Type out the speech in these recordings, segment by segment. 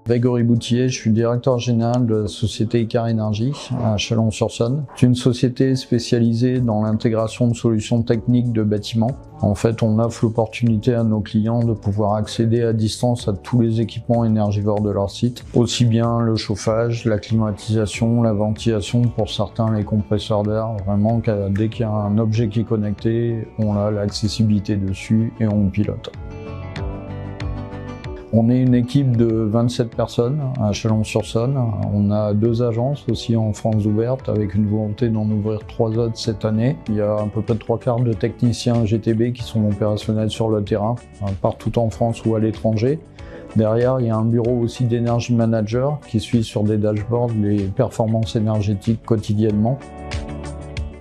Grégory Boutillier, je suis directeur général de la société Icar Énergie à Chalon-sur-Saône. C'est une société spécialisée dans l'intégration de solutions techniques de bâtiments. En fait, on offre l'opportunité à nos clients de pouvoir accéder à distance à tous les équipements énergivores de leur site, aussi bien le chauffage, la climatisation, la ventilation, pour certains les compresseurs d'air. Vraiment, dès qu'il y a un objet qui est connecté, on a l'accessibilité dessus et on pilote. On est une équipe de 27 personnes à Chalon-sur-Saône. On a 2 agences aussi en France ouvertes avec une volonté d'en ouvrir 3 autres cette année. Il y a à peu près 3/4 de techniciens GTB qui sont opérationnels sur le terrain, partout en France ou à l'étranger. Derrière, il y a un bureau aussi d'énergie manager qui suit sur des dashboards les performances énergétiques quotidiennement.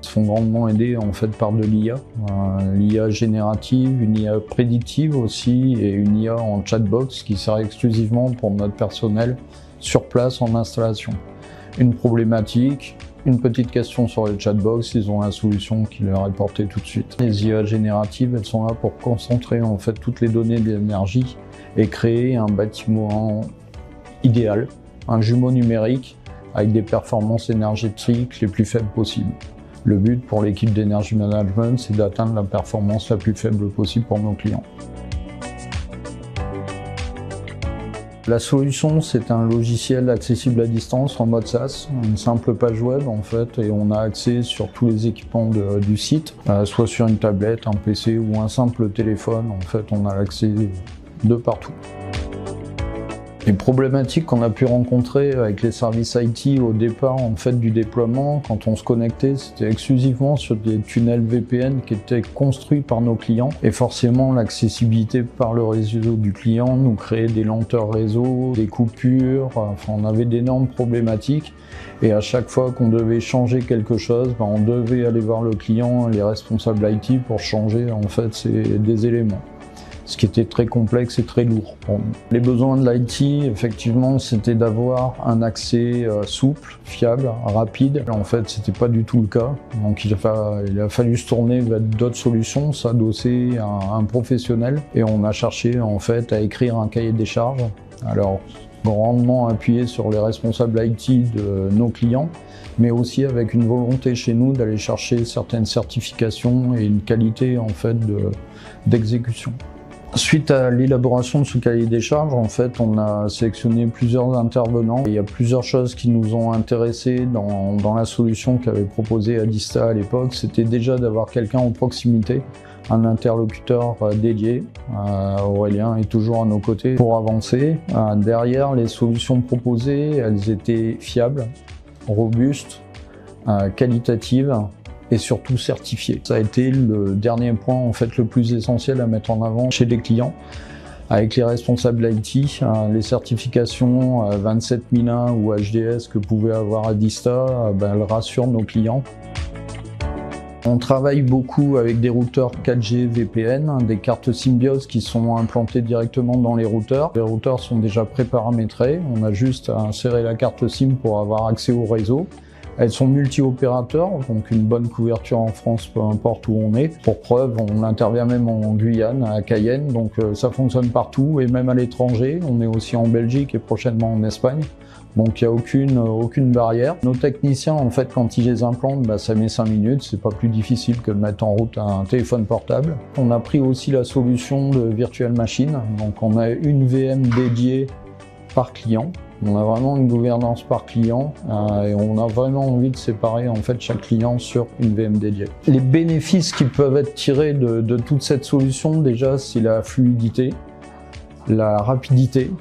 Sont grandement aidés en fait par de l'IA, l'IA générative, une IA prédictive aussi et une IA en chatbox qui sert exclusivement pour notre personnel sur place en installation. Une problématique, une petite question sur les chatbox, ils ont la solution qui leur est portée tout de suite. Les IA génératives, elles sont là pour concentrer en fait toutes les données d'énergie et créer un bâtiment idéal, un jumeau numérique avec des performances énergétiques les plus faibles possibles. Le but pour l'équipe d'énergie management, c'est d'atteindre la performance la plus faible possible pour nos clients. La solution, c'est un logiciel accessible à distance en mode SaaS, une simple page web en fait, et on a accès sur tous les équipements du site, soit sur une tablette, un PC ou un simple téléphone. En fait, on a l'accès de partout. Les problématiques qu'on a pu rencontrer avec les services IT au départ en fait du déploiement, quand on se connectait, c'était exclusivement sur des tunnels VPN qui étaient construits par nos clients. Et forcément, l'accessibilité par le réseau du client nous créait des lenteurs réseau, des coupures, enfin on avait d'énormes problématiques. Et à chaque fois qu'on devait changer quelque chose, on devait aller voir le client, les responsables IT pour changer en fait des éléments. Ce qui était très complexe et très lourd. Bon. Les besoins de l'IT, effectivement, c'était d'avoir un accès souple, fiable, rapide. En fait, c'était pas du tout le cas. Donc il a fallu se tourner vers d'autres solutions, s'adosser à un professionnel. Et on a cherché en fait à écrire un cahier des charges. Alors, grandement appuyé sur les responsables IT de nos clients, mais aussi avec une volonté chez nous d'aller chercher certaines certifications et une qualité en fait d'exécution. Suite à l'élaboration de ce cahier des charges, en fait, on a sélectionné plusieurs intervenants. Il y a plusieurs choses qui nous ont intéressés dans la solution qu'avait proposée Adista à l'époque. C'était déjà d'avoir quelqu'un en proximité, un interlocuteur dédié. Aurélien est toujours à nos côtés pour avancer. Derrière, les solutions proposées, elles étaient fiables, robustes, qualitatives, et surtout certifié. Ça a été le dernier point en fait le plus essentiel à mettre en avant chez les clients. Avec les responsables IT, les certifications 27001 ou HDS que pouvait avoir Adista, elles rassurent nos clients. On travaille beaucoup avec des routeurs 4G VPN, des cartes Symbiose qui sont implantées directement dans les routeurs. Les routeurs sont déjà préparamétrés, on a juste à insérer la carte SIM pour avoir accès au réseau. Elles sont multi-opérateurs, donc une bonne couverture en France, peu importe où on est. Pour preuve, on intervient même en Guyane, à Cayenne, donc ça fonctionne partout et même à l'étranger. On est aussi en Belgique et prochainement en Espagne. Donc il n'y a aucune barrière. Nos techniciens, en fait, quand ils les implantent, ça met 5 minutes. C'est pas plus difficile que de mettre en route un téléphone portable. On a pris aussi la solution de Virtual Machine. Donc on a une VM dédiée par client. On a vraiment une gouvernance par client et on a vraiment envie de séparer en fait chaque client sur une VM dédiée. Les bénéfices qui peuvent être tirés de toute cette solution, déjà, c'est la fluidité, la rapidité,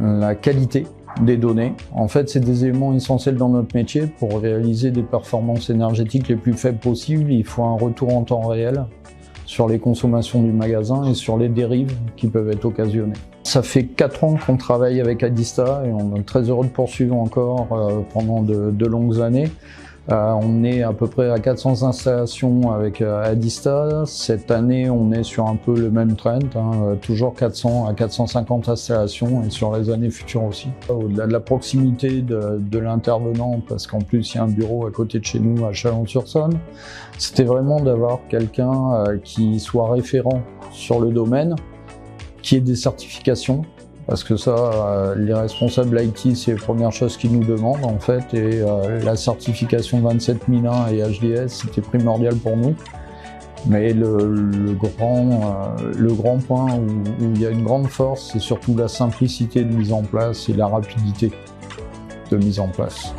la qualité des données. En fait, c'est des éléments essentiels dans notre métier. Pour réaliser des performances énergétiques les plus faibles possibles, il faut un retour en temps réel sur les consommations du magasin et sur les dérives qui peuvent être occasionnées. Ça fait 4 ans qu'on travaille avec Adista et on est très heureux de poursuivre encore pendant de longues années. On est à peu près à 400 installations avec Adista. Cette année, on est sur un peu le même trend, toujours 400 à 450 installations et sur les années futures aussi. Au-delà de la proximité de l'intervenant, parce qu'en plus il y a un bureau à côté de chez nous à Chalon-sur-Saône, c'était vraiment d'avoir quelqu'un qui soit référent sur le domaine, qui ait des certifications Parce que ça, les responsables IT, c'est les premières choses qu'ils nous demandent en fait, et la certification 27001 et HDS, c'était primordial pour nous. Mais le grand point où il y a une grande force, c'est surtout la simplicité de mise en place et la rapidité de mise en place.